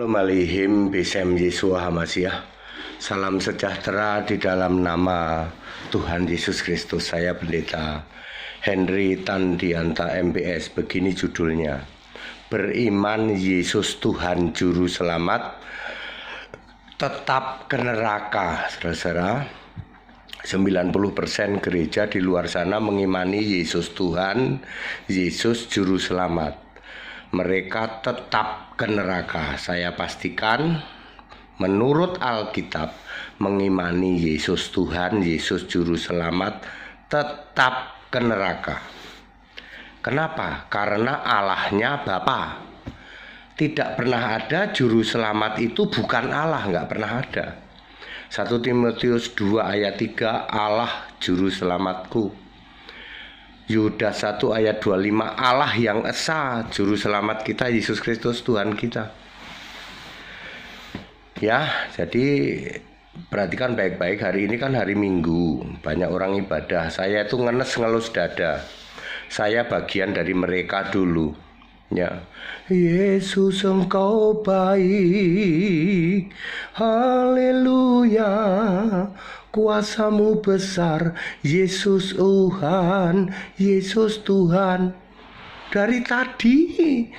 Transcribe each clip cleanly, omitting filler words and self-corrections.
Shalom Aleihim Besem Yesua Hamasiah. Salam sejahtera di dalam nama Tuhan Yesus Kristus. Saya Pendeta Henry Tandianta MPS. Begini judulnya: Beriman Yesus Tuhan Juru Selamat, tetap ke neraka. Saudara, 90% gereja di luar sana mengimani Yesus Tuhan, Yesus Juru Selamat. Mereka tetap ke neraka. Saya pastikan menurut Alkitab, mengimani Yesus Tuhan, Yesus Juru Selamat, tetap ke neraka. Kenapa? Karena Allahnya Bapa. Tidak pernah ada Juru Selamat itu bukan Allah, nggak pernah ada. 1 Timotius 2 ayat 3, Allah Juru Selamatku. Yudas 1 ayat 25, Allah yang esa, Juru Selamat kita, Yesus Kristus Tuhan kita. Ya, jadi perhatikan baik-baik. Hari ini kan hari Minggu, banyak orang ibadah. Saya itu ngelus dada. Saya bagian dari mereka dulu. Ya, Yesus Engkau baik, haleluya, kuasamu besar, Yesus Tuhan, Yesus Tuhan. Dari tadi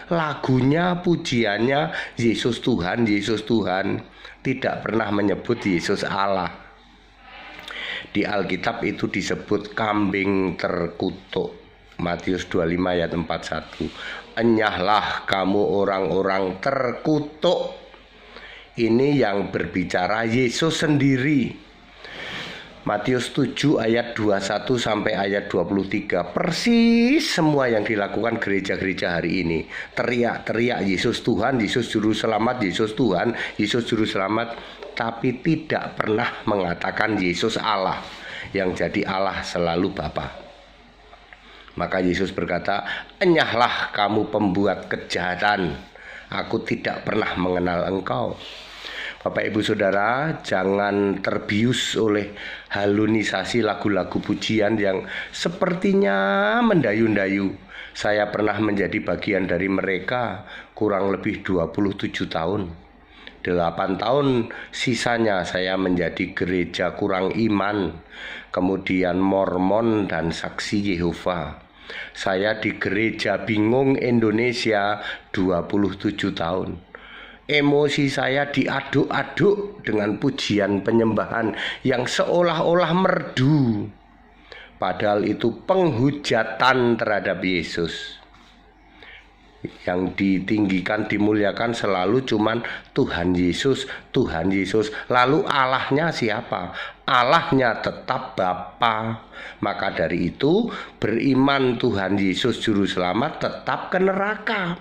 lagunya, pujiannya Yesus Tuhan, Yesus Tuhan. Tidak pernah menyebut Yesus Allah. Di Alkitab itu disebut kambing terkutuk. Matius 25 ayat 41. Enyahlah kamu orang-orang terkutuk. Ini yang berbicara Yesus sendiri. Matius 7 ayat 21 sampai ayat 23. Persis semua yang dilakukan gereja-gereja hari ini. Teriak-teriak Yesus Tuhan, Yesus Juru Selamat, Yesus Tuhan, Yesus Juru Selamat. Tapi tidak pernah mengatakan Yesus Allah. Yang jadi Allah selalu Bapa. Maka Yesus berkata, enyahlah kamu pembuat kejahatan, aku tidak pernah mengenal engkau. Bapak Ibu Saudara, jangan terbius oleh halunisasi lagu-lagu pujian yang sepertinya mendayu-dayu. Saya pernah menjadi bagian dari mereka kurang lebih 27 tahun. 8 tahun sisanya saya menjadi gereja kurang iman, kemudian Mormon dan Saksi Yehova. Saya di gereja bingung Indonesia 27 tahun. Emosi saya diaduk-aduk dengan pujian penyembahan yang seolah-olah merdu. Padahal itu penghujatan terhadap Yesus. Yang ditinggikan, dimuliakan selalu cuman Tuhan Yesus, Tuhan Yesus. Lalu Allahnya siapa? Allahnya tetap Bapa. Maka dari itu beriman Tuhan Yesus Juru Selamat tetap ke neraka.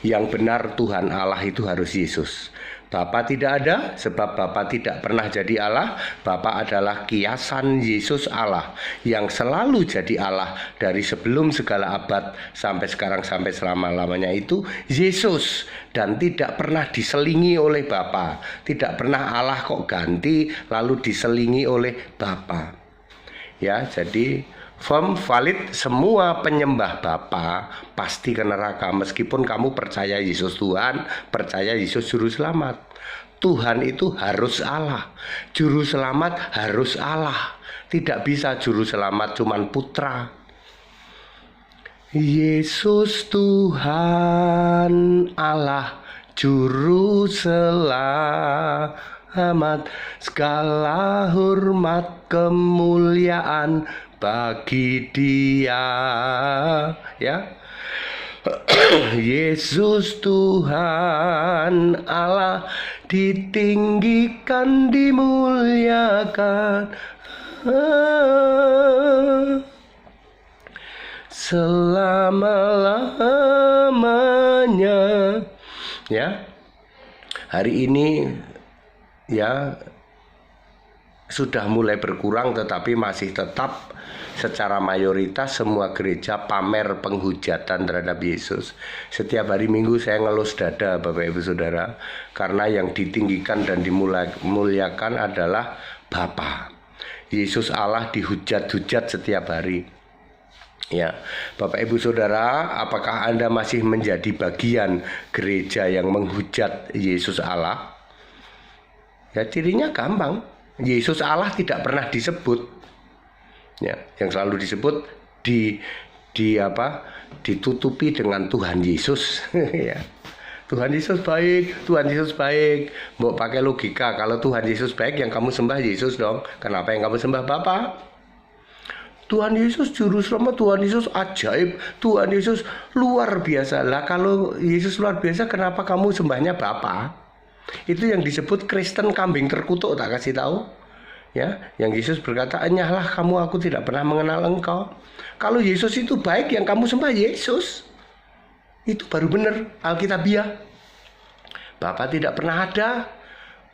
Yang benar Tuhan Allah itu harus Yesus. Bapa tidak ada, sebab Bapa tidak pernah jadi Allah. Bapa adalah kiasan Yesus Allah yang selalu jadi Allah dari sebelum segala abad sampai sekarang, sampai selama-lamanya itu Yesus. Dan tidak pernah diselingi oleh Bapa. Tidak pernah Allah kok ganti lalu diselingi oleh Bapa. Ya, jadi valid, semua penyembah Bapa pasti ke neraka. Meskipun kamu percaya Yesus Tuhan, percaya Yesus Juru Selamat. Tuhan itu harus Allah, Juru Selamat harus Allah. Tidak bisa Juru Selamat cuman putra. Yesus Tuhan Allah, Juru Selamat, segala hormat kemuliaan bagi Dia, ya. Yesus Tuhan Allah, ditinggikan, dimuliakan selama-lamanya. Ya, hari ini ya sudah mulai berkurang, tetapi masih tetap secara mayoritas semua gereja pamer penghujatan terhadap Yesus. Setiap hari Minggu saya ngelus dada, Bapak Ibu Saudara, karena yang ditinggikan dan dimuliakan adalah Bapa. Yesus Allah dihujat-hujat setiap hari. Ya, Bapak Ibu Saudara, apakah Anda masih menjadi bagian gereja yang menghujat Yesus Allah? Ya, cirinya gampang. Yesus Allah tidak pernah disebut. Ya, yang selalu disebut ditutupi dengan Tuhan Yesus. Ya. Tuhan Yesus baik, Tuhan Yesus baik. Mau pakai logika, kalau Tuhan Yesus baik, yang kamu sembah Yesus dong. Kenapa yang kamu sembah Bapa? Tuhan Yesus juru selamat, Tuhan Yesus ajaib, Tuhan Yesus luar biasa. Lah kalau Yesus luar biasa, kenapa kamu sembahnya Bapa? Itu yang disebut Kristen kambing terkutuk, tak kasih tahu. Ya, yang Yesus berkata, "Enyahlah kamu, aku tidak pernah mengenal engkau." Kalau Yesus itu baik, yang kamu sembah Yesus. Itu baru benar Alkitabiah. Bapa tidak pernah ada.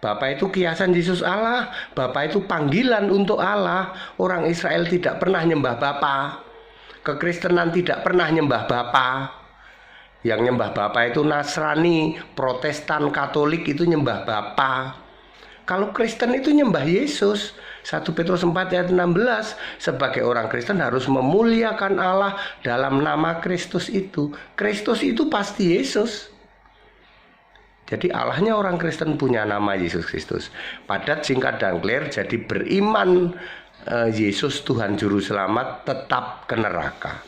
Bapa itu kiasan Yesus Allah. Bapa itu panggilan untuk Allah. Orang Israel tidak pernah nyembah Bapa. Kekristenan tidak pernah nyembah Bapa. Yang nyembah Bapa itu Nasrani, Protestan, Katolik itu nyembah Bapa. Kalau Kristen itu nyembah Yesus. 1 Petrus 4 ayat 16. Sebagai orang Kristen harus memuliakan Allah dalam nama Kristus itu. Kristus itu pasti Yesus. Jadi Allahnya orang Kristen punya nama Yesus Kristus. Padat, singkat, dan clear. Jadi beriman Yesus Tuhan Juru Selamat tetap ke neraka.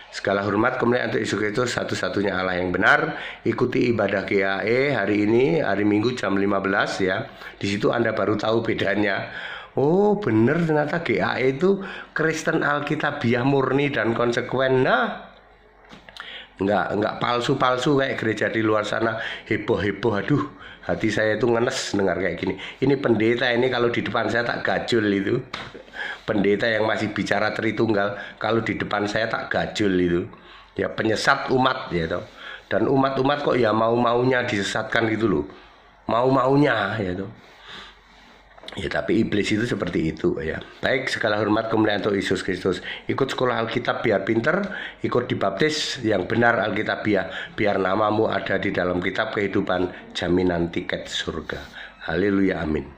Segala hormat kemuliaan untuk Yesus Kristus, satu-satunya Allah yang benar. Ikuti ibadah GAE hari ini, hari Minggu jam 15 ya. Di situ Anda baru tahu bedanya. Oh benar, ternyata GAE itu Kristen Alkitabiah murni dan konsekuen. Nah, Enggak palsu-palsu kayak gereja di luar sana, heboh-heboh. Aduh, hati saya itu ngenes dengar kayak gini. Ini pendeta ini kalau di depan saya tak gajul itu. Pendeta yang masih bicara Tritunggal, kalau di depan saya tak gajul itu. Ya penyesat umat ya toh. Dan umat-umat kok ya mau-maunya disesatkan gitu loh. Mau-maunya ya toh. Ya tapi iblis itu seperti itu ya. Baik, segala hormat kemuliaan untuk Yesus Kristus. Ikut sekolah Alkitab biar pinter, ikut dibaptis yang benar Alkitabiah, biar namamu ada di dalam kitab kehidupan, jaminan tiket surga. Haleluya, amin.